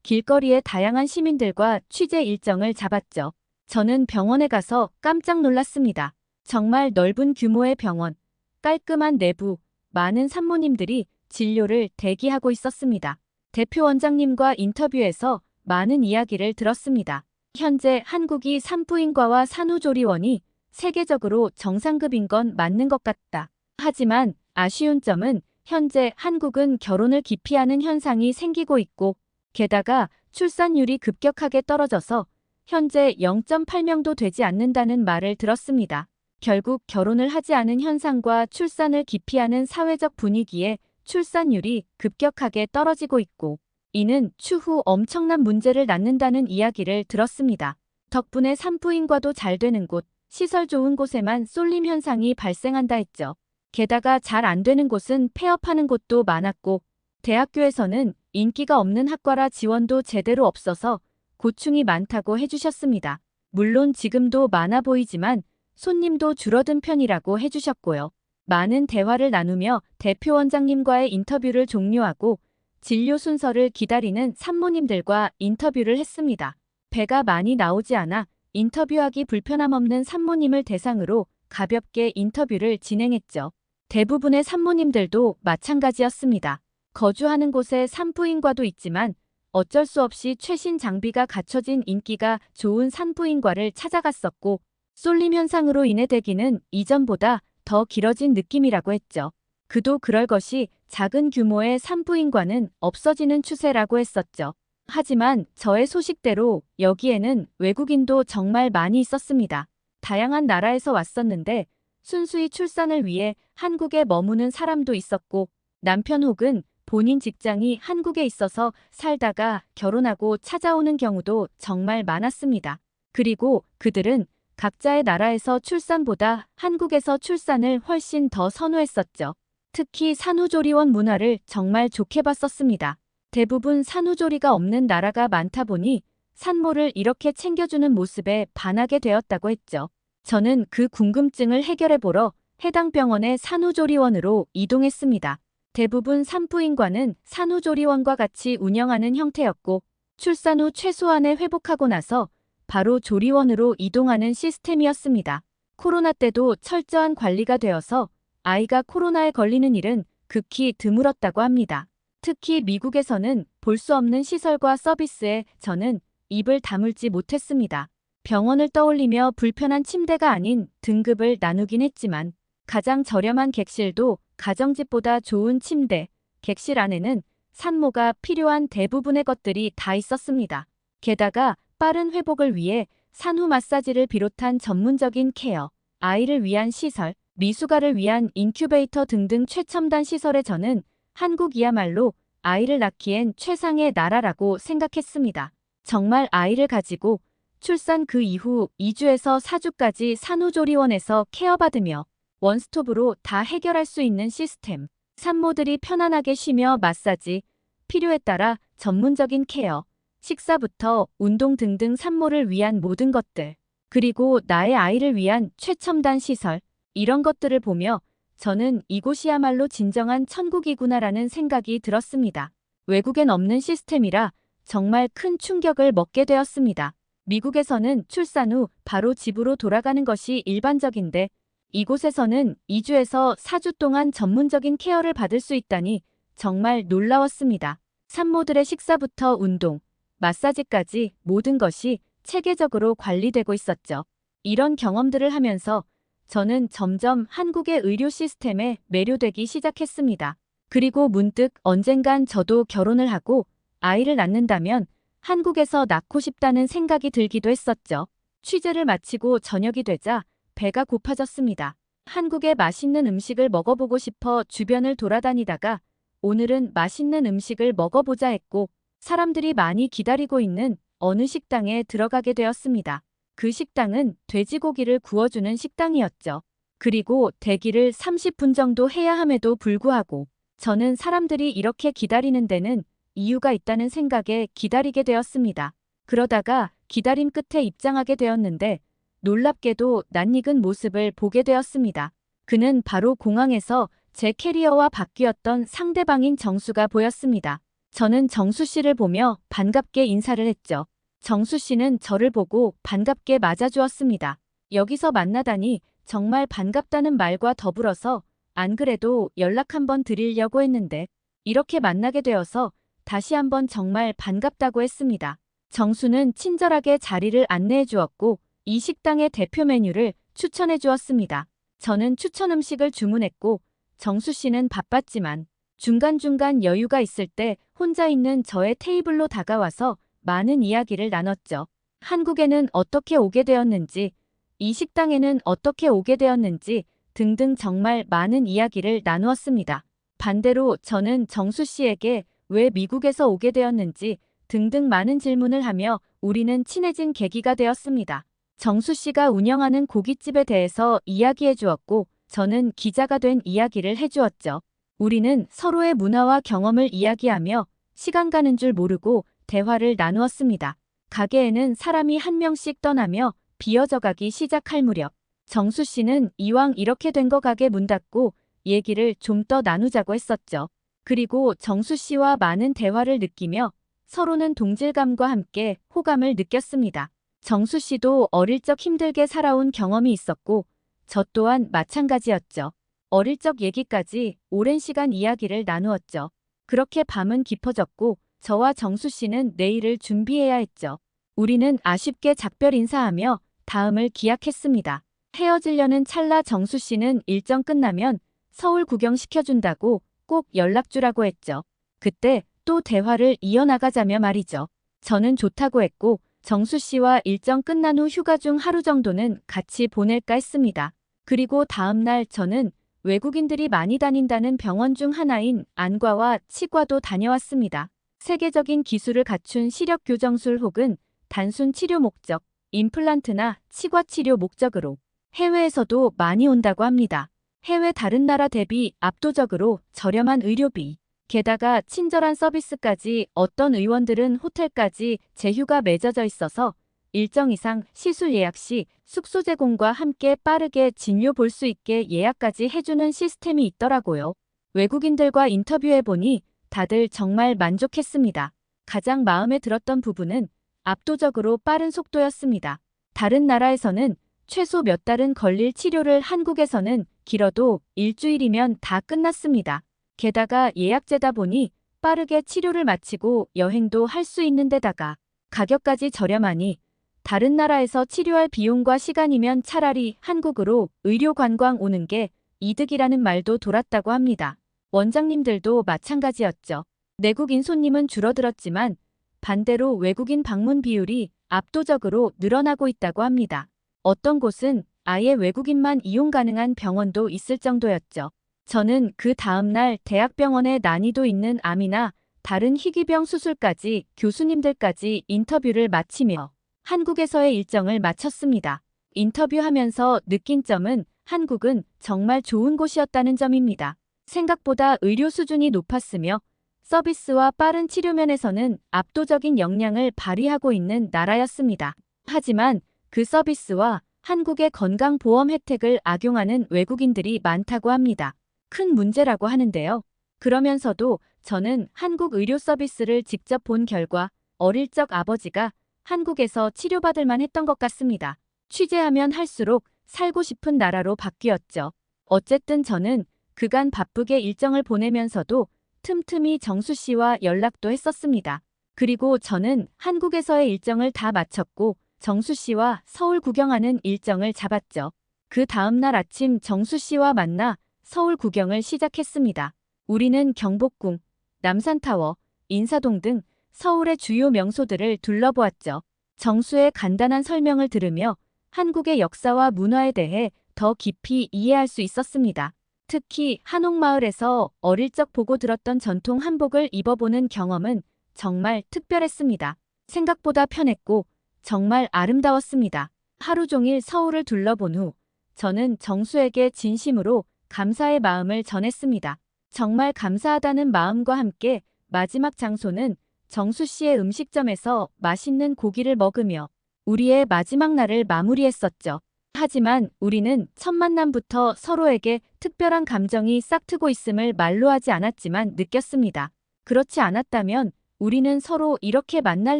길거리의 다양한 시민들과 취재 일정을 잡았죠. 저는 병원에 가서 깜짝 놀랐습니다. 정말 넓은 규모의 병원, 깔끔한 내부, 많은 산모님들이 진료를 대기하고 있었습니다. 대표 원장님과 인터뷰에서 많은 이야기를 들었습니다. 현재 한국이 산부인과와 산후조리원이 세계적으로 정상급인 건 맞는 것 같다. 하지만 아쉬운 점은 현재 한국은 결혼을 기피하는 현상이 생기고 있고 게다가 출산율이 급격하게 떨어져서 현재 0.8명도 되지 않는다는 말을 들었습니다. 결국 결혼을 하지 않은 현상과 출산을 기피하는 사회적 분위기에 출산율이 급격하게 떨어지고 있고 이는 추후 엄청난 문제를 낳는다는 이야기를 들었습니다. 덕분에 산부인과도 잘 되는 곳, 시설 좋은 곳에만 쏠림 현상이 발생한다 했죠. 게다가 잘 안 되는 곳은 폐업하는 곳도 많았고 대학교에서는 인기가 없는 학과라 지원도 제대로 없어서 고충이 많다고 해주셨습니다. 물론 지금도 많아 보이지만 손님도 줄어든 편이라고 해주셨고요. 많은 대화를 나누며 대표 원장님과의 인터뷰를 종료하고 진료 순서를 기다리는 산모님들과 인터뷰를 했습니다. 배가 많이 나오지 않아 인터뷰하기 불편함 없는 산모님을 대상으로 가볍게 인터뷰를 진행했죠. 대부분의 산모님들도 마찬가지였습니다. 거주하는 곳에 산부인과도 있지만 어쩔 수 없이 최신 장비가 갖춰진 인기가 좋은 산부인과를 찾아갔었고 쏠림 현상으로 인해 대기는 이전보다 더 길어진 느낌이라고 했죠. 그도 그럴 것이 작은 규모의 산부인과는 없어지는 추세라고 했었죠. 하지만 저의 소식대로 여기에는 외국인도 정말 많이 있었습니다. 다양한 나라에서 왔었는데 순수히 출산을 위해 한국에 머무는 사람도 있었고 남편 혹은 본인 직장이 한국에 있어서 살다가 결혼하고 찾아오는 경우도 정말 많았습니다. 그리고 그들은 각자의 나라에서 출산보다 한국에서 출산을 훨씬 더 선호했었죠. 특히 산후조리원 문화를 정말 좋게 봤었습니다. 대부분 산후조리가 없는 나라가 많다 보니 산모를 이렇게 챙겨주는 모습에 반하게 되었다고 했죠. 저는 그 궁금증을 해결해보러 해당 병원의 산후조리원으로 이동했습니다. 대부분 산부인과는 산후조리원과 같이 운영하는 형태였고 출산 후 최소한의 회복하고 나서 바로 조리원으로 이동하는 시스템이었습니다. 코로나 때도 철저한 관리가 되어서 아이가 코로나에 걸리는 일은 극히 드물었다고 합니다. 특히 미국에서는 볼 수 없는 시설과 서비스에 저는 입을 다물지 못했습니다. 병원을 떠올리며 불편한 침대가 아닌 등급을 나누긴 했지만 가장 저렴한 객실도 가정집보다 좋은 침대, 객실 안에는 산모가 필요한 대부분의 것들이 다 있었습니다. 게다가 빠른 회복을 위해 산후 마사지를 비롯한 전문적인 케어, 아이를 위한 시설, 미숙아를 위한 인큐베이터 등등 최첨단 시설에 저는 한국이야말로 아이를 낳기엔 최상의 나라라고 생각했습니다. 정말 아이를 가지고 출산 그 이후 2주에서 4주까지 산후조리원에서 케어받으며 원스톱으로 다 해결할 수 있는 시스템, 산모들이 편안하게 쉬며 마사지, 필요에 따라 전문적인 케어, 식사부터 운동 등등 산모를 위한 모든 것들, 그리고 나의 아이를 위한 최첨단 시설, 이런 것들을 보며 저는 이곳이야말로 진정한 천국이구나라는 생각이 들었습니다. 외국엔 없는 시스템이라 정말 큰 충격을 먹게 되었습니다. 미국에서는 출산 후 바로 집으로 돌아가는 것이 일반적인데 이곳에서는 2주에서 4주 동안 전문적인 케어를 받을 수 있다니 정말 놀라웠습니다. 산모들의 식사부터 운동, 마사지까지 모든 것이 체계적으로 관리되고 있었죠. 이런 경험들을 하면서 저는 점점 한국의 의료 시스템에 매료되기 시작했습니다. 그리고 문득 언젠간 저도 결혼을 하고 아이를 낳는다면 한국에서 낳고 싶다는 생각이 들기도 했었죠. 취재를 마치고 저녁이 되자 배가 고파졌습니다. 한국의 맛있는 음식을 먹어보고 싶어 주변을 돌아다니다가 오늘은 맛있는 음식을 먹어보자 했고 사람들이 많이 기다리고 있는 어느 식당에 들어가게 되었습니다. 그 식당은 돼지고기를 구워주는 식당이었죠. 그리고 대기를 30분 정도 해야 함에도 불구하고 저는 사람들이 이렇게 기다리는 데는 이유가 있다는 생각에 기다리게 되었습니다. 그러다가 기다림 끝에 입장하게 되었는데 놀랍게도 낯익은 모습을 보게 되었습니다. 그는 바로 공항에서 제 캐리어와 바뀌었던 상대방인 정수가 보였습니다. 저는 정수 씨를 보며 반갑게 인사를 했죠. 정수 씨는 저를 보고 반갑게 맞아주었습니다. 여기서 만나다니 정말 반갑다는 말과 더불어서 안 그래도 연락 한번 드리려고 했는데 이렇게 만나게 되어서 다시 한번 정말 반갑다고 했습니다. 정수는 친절하게 자리를 안내해 주었고 이 식당의 대표 메뉴를 추천해 주었습니다. 저는 추천 음식을 주문했고 정수 씨는 바빴지만 중간중간 여유가 있을 때 혼자 있는 저의 테이블로 다가와서 많은 이야기를 나눴죠. 한국에는 어떻게 오게 되었는지, 이 식당에는 어떻게 오게 되었는지 등등 정말 많은 이야기를 나누었습니다. 반대로 저는 정수 씨에게 왜 미국에서 오게 되었는지 등등 많은 질문을 하며 우리는 친해진 계기가 되었습니다. 정수 씨가 운영하는 고깃집에 대해서 이야기해 주었고 저는 기자가 된 이야기를 해주었죠. 우리는 서로의 문화와 경험을 이야기하며 시간 가는 줄 모르고 대화를 나누었습니다. 가게에는 사람이 한 명씩 떠나며 비어져 가기 시작할 무렵 정수 씨는 이왕 이렇게 된 거 가게 문 닫고 얘기를 좀 더 나누자고 했었죠. 그리고 정수 씨와 많은 대화를 느끼며 서로는 동질감과 함께 호감을 느꼈습니다. 정수 씨도 어릴 적 힘들게 살아온 경험이 있었고 저 또한 마찬가지였죠. 어릴 적 얘기까지 오랜 시간 이야기를 나누었죠. 그렇게 밤은 깊어졌고 저와 정수 씨는 내일을 준비해야 했죠. 우리는 아쉽게 작별 인사하며 다음을 기약했습니다. 헤어지려는 찰나 정수 씨는 일정 끝나면 서울 구경시켜준다고 꼭 연락주라고 했죠. 그때 또 대화를 이어나가자며 말이죠. 저는 좋다고 했고 정수 씨와 일정 끝난 후 휴가 중 하루 정도는 같이 보낼까 했습니다. 그리고 다음 날 저는 외국인들이 많이 다닌다는 병원 중 하나인 안과와 치과도 다녀왔습니다. 세계적인 기술을 갖춘 시력 교정술 혹은 단순 치료 목적, 임플란트나 치과 치료 목적으로 해외에서도 많이 온다고 합니다. 해외 다른 나라 대비 압도적으로 저렴한 의료비, 게다가 친절한 서비스까지 어떤 의원들은 호텔까지 제휴가 맺어져 있어서 일정 이상 시술 예약 시 숙소 제공과 함께 빠르게 진료 볼 수 있게 예약까지 해주는 시스템이 있더라고요. 외국인들과 인터뷰해보니 다들 정말 만족했습니다. 가장 마음에 들었던 부분은 압도적으로 빠른 속도였습니다. 다른 나라에서는 최소 몇 달은 걸릴 치료를 한국에서는 길어도 일주일이면 다 끝났습니다. 게다가 예약제다 보니 빠르게 치료를 마치고 여행도 할 수 있는 데다가 가격까지 저렴하니 다른 나라에서 치료할 비용과 시간이면 차라리 한국으로 의료 관광 오는 게 이득이라는 말도 돌았다고 합니다. 원장님들도 마찬가지였죠. 내국인 손님은 줄어들었지만 반대로 외국인 방문 비율이 압도적으로 늘어나고 있다고 합니다. 어떤 곳은 아예 외국인만 이용 가능한 병원도 있을 정도였죠. 저는 그 다음날 대학병원의 난이도 있는 암이나 다른 희귀병 수술까지 교수님들까지 인터뷰를 마치며 한국에서의 일정을 마쳤습니다. 인터뷰하면서 느낀 점은 한국은 정말 좋은 곳이었다는 점입니다. 생각보다 의료 수준이 높았으며 서비스와 빠른 치료 면에서는 압도적인 역량을 발휘하고 있는 나라였습니다. 하지만 그 서비스와 한국의 건강보험 혜택을 악용하는 외국인들이 많다고 합니다. 큰 문제라고 하는데요. 그러면서도 저는 한국 의료 서비스를 직접 본 결과 어릴 적 아버지가 한국에서 치료받을 만했던 것 같습니다. 취재하면 할수록 살고 싶은 나라로 바뀌었죠. 어쨌든 저는 그간 바쁘게 일정을 보내면서도 틈틈이 정수 씨와 연락도 했었습니다. 그리고 저는 한국에서의 일정을 다 마쳤고 정수 씨와 서울 구경하는 일정을 잡았죠. 그 다음날 아침 정수 씨와 만나 서울 구경을 시작했습니다. 우리는 경복궁, 남산타워, 인사동 등 서울의 주요 명소들을 둘러보았죠. 정수의 간단한 설명을 들으며 한국의 역사와 문화에 대해 더 깊이 이해할 수 있었습니다. 특히 한옥마을에서 어릴 적 보고 들었던 전통 한복을 입어보는 경험은 정말 특별했습니다. 생각보다 편했고 정말 아름다웠습니다. 하루 종일 서울을 둘러본 후 저는 정수에게 진심으로 감사의 마음을 전했습니다. 정말 감사하다는 마음과 함께 마지막 장소는 정수 씨의 음식점에서 맛있는 고기를 먹으며 우리의 마지막 날을 마무리했었죠. 하지만 우리는 첫 만남부터 서로에게 특별한 감정이 싹트고 있음을 말로 하지 않았지만 느꼈습니다. 그렇지 않았다면 우리는 서로 이렇게 만날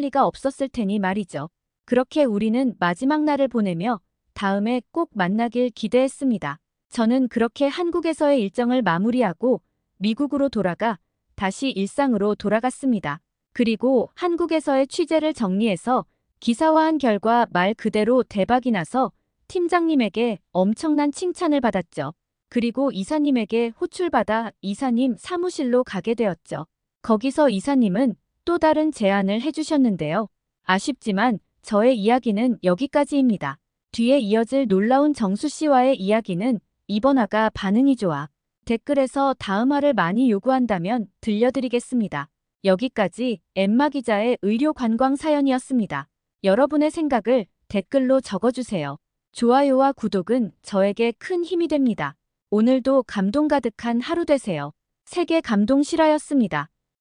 리가 없었을 테니 말이죠. 그렇게 우리는 마지막 날을 보내며 다음에 꼭 만나길 기대했습니다. 저는 그렇게 한국에서의 일정을 마무리하고 미국으로 돌아가 다시 일상으로 돌아갔습니다. 그리고 한국에서의 취재를 정리해서 기사화한 결과 말 그대로 대박이 나서 팀장님에게 엄청난 칭찬을 받았죠. 그리고 이사님에게 호출받아 이사님 사무실로 가게 되었죠. 거기서 이사님은 또 다른 제안을 해주셨는데요. 아쉽지만 저의 이야기는 여기까지입니다. 뒤에 이어질 놀라운 정수 씨와의 이야기는 이번 화가 반응이 좋아 댓글에서 다음 화를 많이 요구한다면 들려드리겠습니다. 여기까지 엠마 기자의 의료 관광 사연이었습니다. 여러분의 생각을 댓글로 적어주세요. 좋아요와 구독은 저에게 큰 힘이 됩니다. 오늘도 감동 가득한 하루 되세요. 세계 감동 실화였습니다.